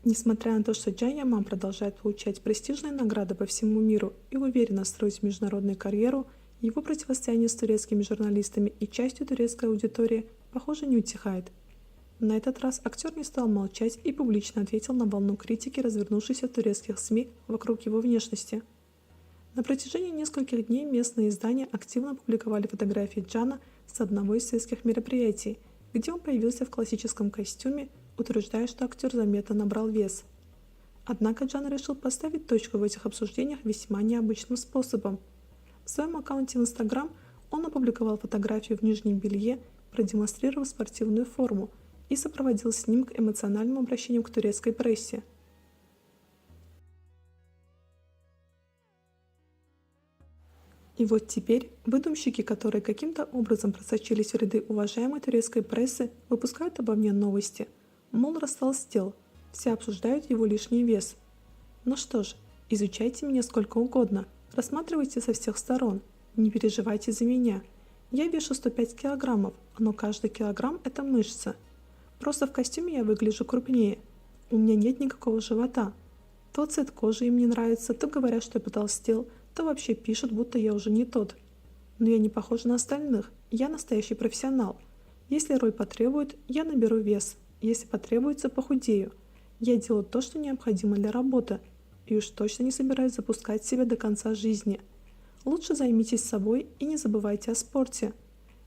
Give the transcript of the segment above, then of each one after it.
Несмотря на то, что Джан Яман продолжает получать престижные награды по всему миру и уверенно строить международную карьеру, его противостояние с турецкими журналистами и частью турецкой аудитории, похоже, не утихает. На этот раз актер не стал молчать и публично ответил на волну критики, развернувшейся в турецких СМИ вокруг его внешности. На протяжении нескольких дней местные издания активно публиковали фотографии Джана с одного из светских мероприятий, где он появился в классическом костюме, утверждая, что актер заметно набрал вес. Однако Джан решил поставить точку в этих обсуждениях весьма необычным способом. В своем аккаунте в Instagram он опубликовал фотографию в нижнем белье, продемонстрировав спортивную форму, и сопроводил снимок эмоциональным обращением к турецкой прессе. И вот теперь выдумщики, которые каким-то образом просочились в ряды уважаемой турецкой прессы, выпускают обо мне новости. Мол, растолстел, все обсуждают его лишний вес. Ну что ж, изучайте меня сколько угодно, рассматривайте со всех сторон, не переживайте за меня. Я вешу 105 килограммов, но каждый килограмм – это мышца. Просто в костюме я выгляжу крупнее. У меня нет никакого живота. То цвет кожи им не нравится, то говорят, что я потолстел, то вообще пишут, будто я уже не тот. Но я не похожа на остальных, я настоящий профессионал. Если роль потребует, я наберу вес. Если потребуется, похудею. Я делаю то, что необходимо для работы. И уж точно не собираюсь запускать себя до конца жизни. Лучше займитесь собой и не забывайте о спорте.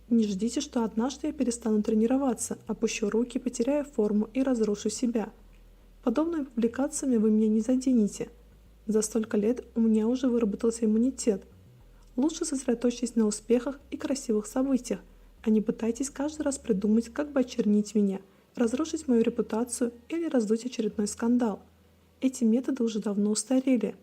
Не ждите, что однажды я перестану тренироваться, опущу руки, потеряю форму и разрушу себя. Подобными публикациями вы меня не заденете. За столько лет у меня уже выработался иммунитет. Лучше сосредоточьтесь на успехах и красивых событиях, а не пытайтесь каждый раз придумать, как бы очернить меня, разрушить мою репутацию или раздуть очередной скандал. Эти методы уже давно устарели.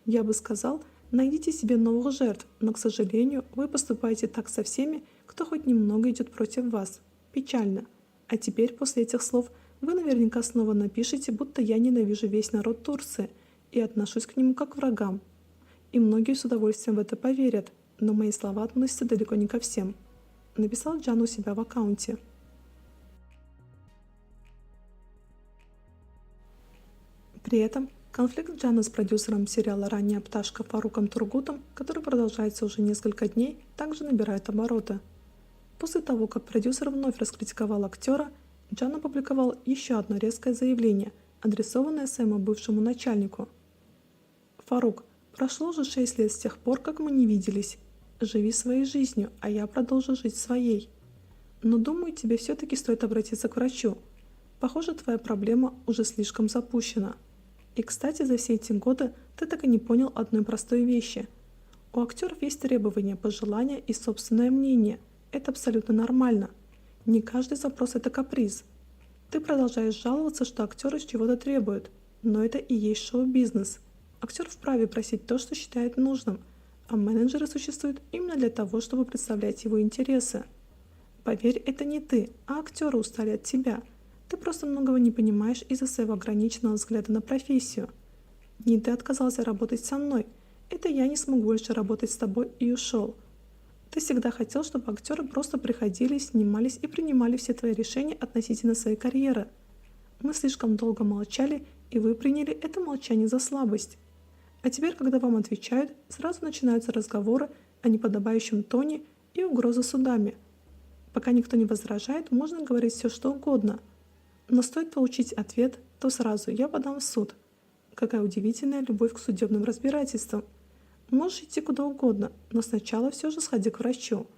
Я бы сказал, найдите себе новых жертв, но, к сожалению, вы поступаете так со всеми, кто хоть немного идет против вас. Печально. А теперь, после этих слов, вы наверняка снова напишите, будто я ненавижу весь народ Турции и отношусь к нему как к врагам. И многие с удовольствием в это поверят, но мои слова относятся далеко не ко всем. Написал Джан у себя в аккаунте. При этом конфликт Джана с продюсером сериала «Ранняя пташка» Фаруком Тургутом, который продолжается уже несколько дней, также набирает обороты. После того, как продюсер вновь раскритиковал актера, Джан опубликовал еще одно резкое заявление, адресованное своему бывшему начальнику. «Фарук, прошло уже 6 лет с тех пор, как мы не виделись. Живи своей жизнью, а я продолжу жить своей. Но думаю, тебе все-таки стоит обратиться к врачу. Похоже, твоя проблема уже слишком запущена. И, кстати, за все эти годы ты так и не понял одной простой вещи. У актеров есть требования, пожелания и собственное мнение. Это абсолютно нормально. Не каждый запрос – это каприз. Ты продолжаешь жаловаться, что актеры чего-то требуют, но это и есть шоу-бизнес. Актер вправе просить то, что считает нужным, а менеджеры существуют именно для того, чтобы представлять его интересы. Поверь, это не ты, а актеры устали от тебя. Ты просто многого не понимаешь из-за своего ограниченного взгляда на профессию. Не ты отказался работать со мной, это я не смогу больше работать с тобой и ушел. Ты всегда хотел, чтобы актеры просто приходили, снимались и принимали все твои решения относительно своей карьеры. Мы слишком долго молчали, и вы приняли это молчание за слабость. А теперь, когда вам отвечают, сразу начинаются разговоры о неподобающем тоне и угрозы судами. Пока никто не возражает, можно говорить все, что угодно. Но стоит получить ответ, то сразу я подам в суд. Какая удивительная любовь к судебным разбирательствам. Можешь идти куда угодно, но сначала все же сходи к врачу.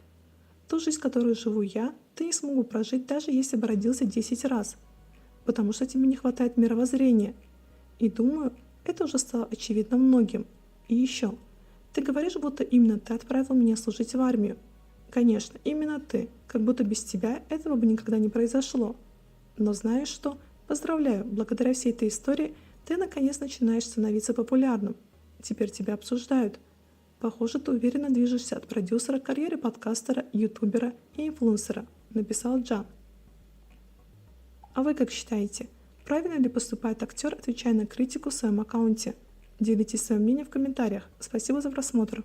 Ту жизнь, которую живу я, ты не смогу прожить, даже если бы родился 10 раз. Потому что тебе не хватает мировоззрения. И думаю, это уже стало очевидно многим. И еще. Ты говоришь, будто именно ты отправил меня служить в армию. Конечно, именно ты. Как будто без тебя этого бы никогда не произошло. Но знаешь что? Поздравляю, благодаря всей этой истории ты наконец начинаешь становиться популярным. Теперь тебя обсуждают. Похоже, ты уверенно движешься от продюсера к карьере подкастера, ютубера и инфлюенсера, написал Джан. А вы как считаете, правильно ли поступает актер, отвечая на критику в своем аккаунте? Делитесь своим мнением в комментариях. Спасибо за просмотр.